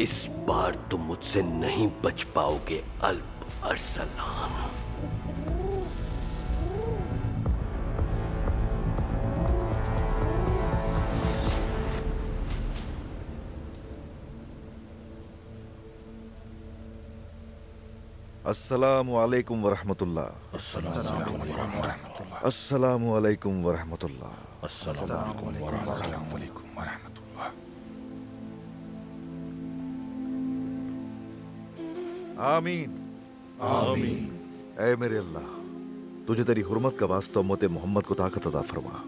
इस बार तुम मुझसे नहीं बच पाओगे अल्प अरसलान। अस्सलामु अलैकुम वरहमतुल्लाह। अस्सलामु अलैकुम वरहमतुल्लाह। आमीन आमीन। ऐ मेरे अल्लाह, तुझे तेरी हुर्मत का वास्ता उम्मत मोहम्मद को ताकत अता फरमा।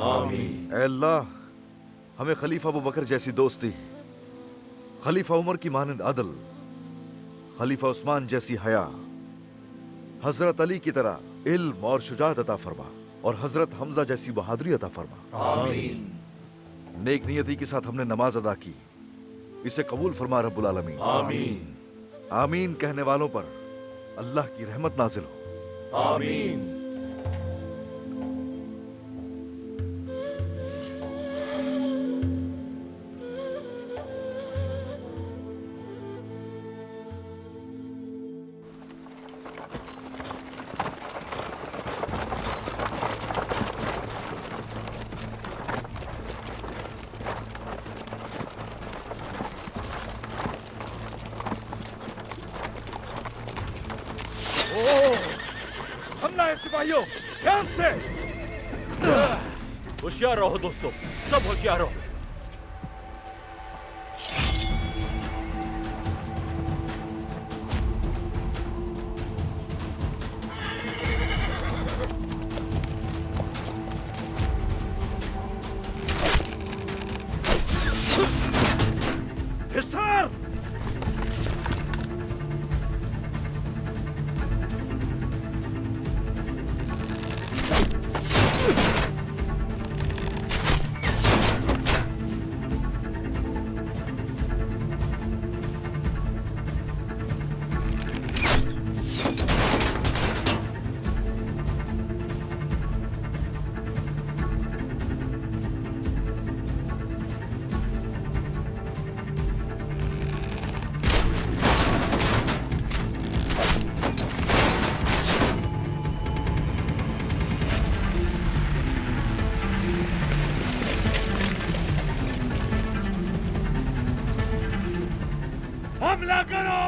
आमीन। ऐ अल्लाह, हमें खलीफा अबू बकर जैसी दोस्ती, खलीफा उमर की मानंद अदल, खलीफा उस्मान जैसी हया, हजरत अली की तरह इल्म और शुजाअत अता फरमा और हजरत हमजा जैसी बहादुरी अता फरमा। आमीन। नेक नियति के साथ हमने नमाज अदा की, इसे कबूल फरमा रब्बुल आलमीन। आमीन। आमीन कहने वालों पर अल्लाह की रहमत नाजिल हो। आमीन। हमला है सिपाहियों, ध्यान से। होशियार रहो दोस्तों, सब होशियार रहो। हिसार! हमला करो!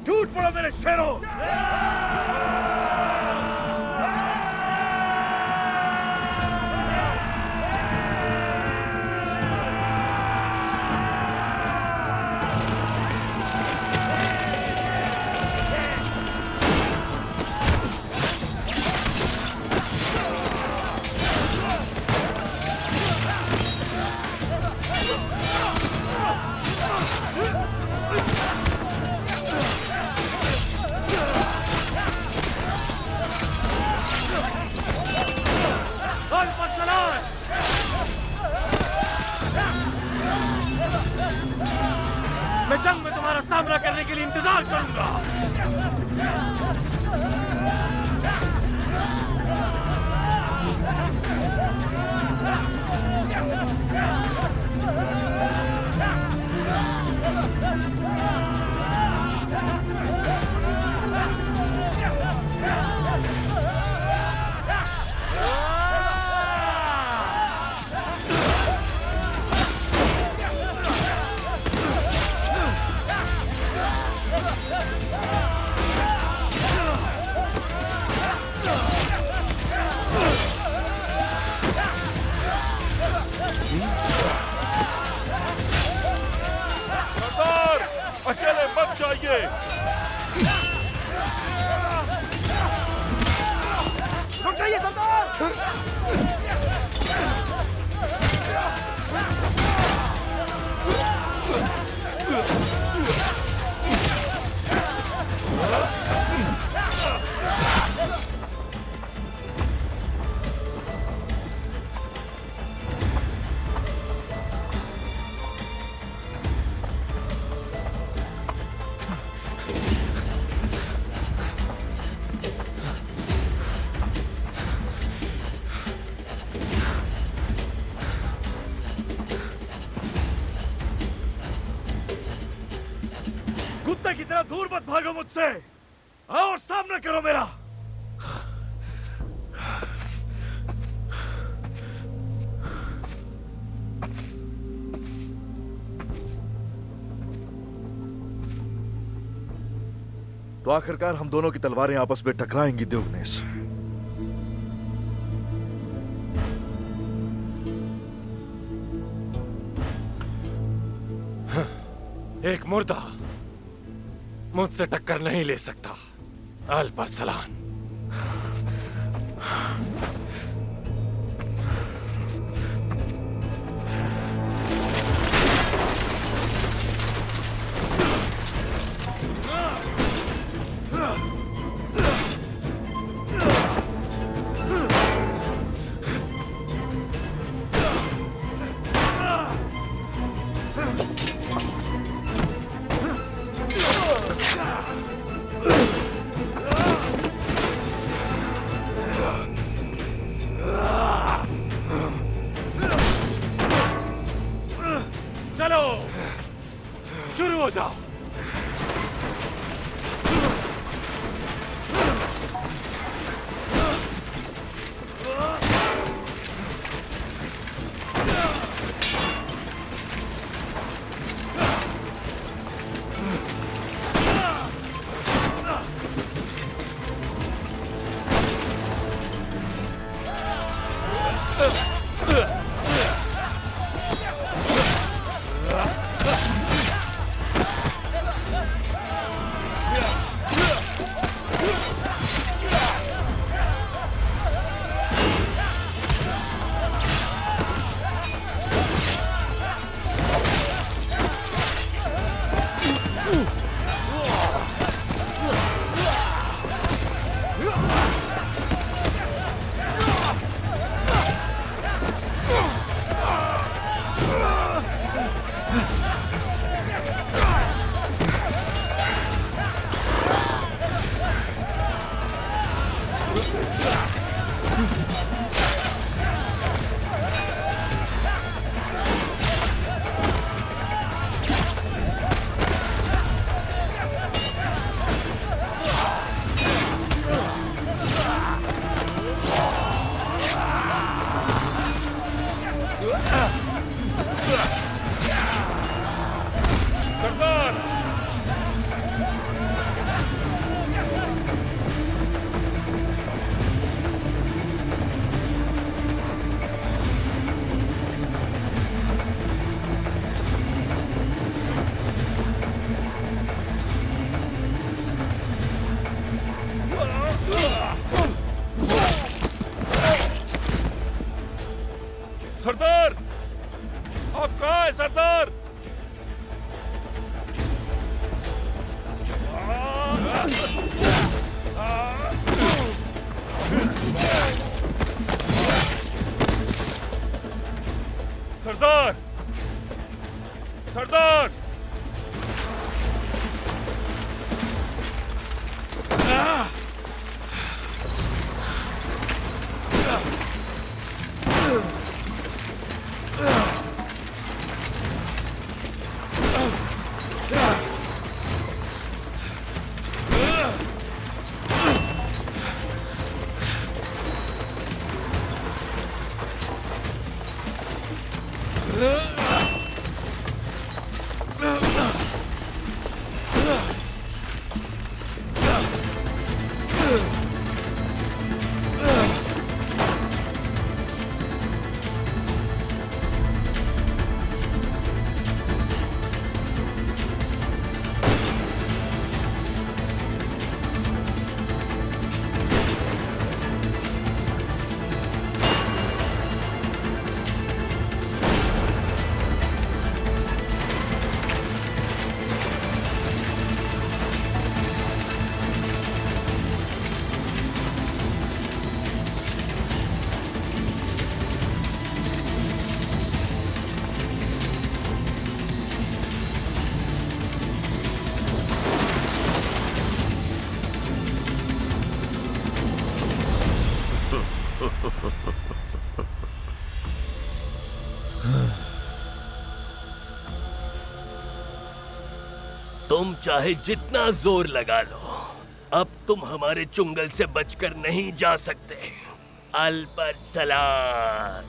टूट पड़ो मेरे शेरों! मैं जंग में तुम्हारा सामना करने के लिए इंतजार करूंगा। अकेले मत जाइए। रुक जाइए सरदार! कुत्ते की तरह दूर मत भागो मुझसे। आओ और सामना करो मेरा। तो आखिरकार हम दोनों की तलवारें आपस में टकराएंगी देवगनेश। एक मुर्दा मुझसे टक्कर नहीं ले सकता। अल्प अरसलान। चलो शुरू हो जाओ। सरदार, सरदार, आप कहाँ हैं सरदार? सरदार, सरदार, तुम चाहे जितना जोर लगा लो, अब तुम हमारे चुंगल से बचकर नहीं जा सकते। अल्परसलान।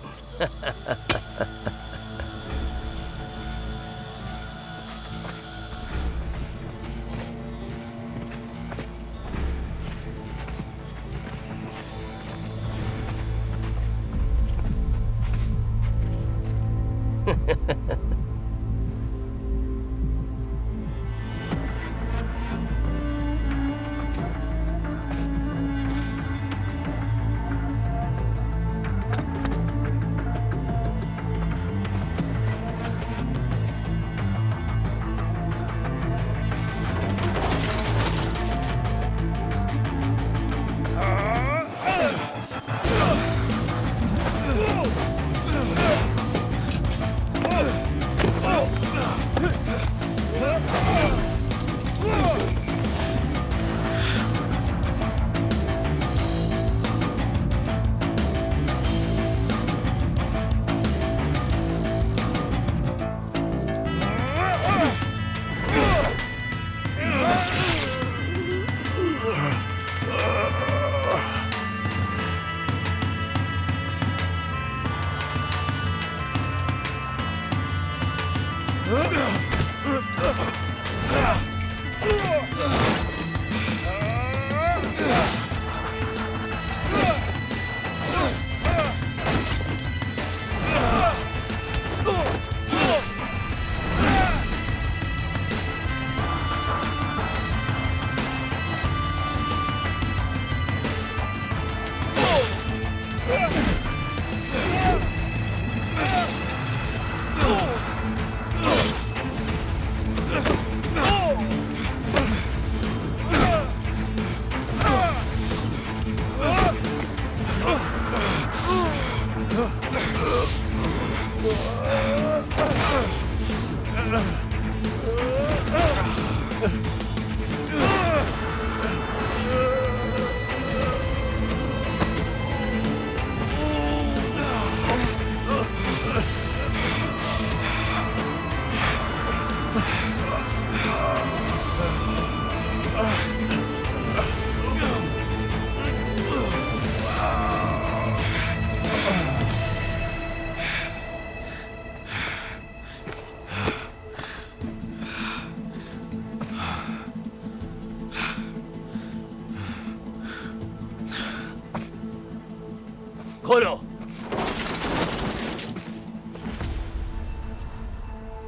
खोलो।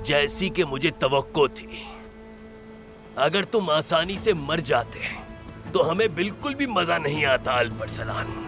जैसी कि मुझे तवक्को थी, अगर तुम आसानी से मर जाते तो हमें बिल्कुल भी मजा नहीं आता अल्परसलान।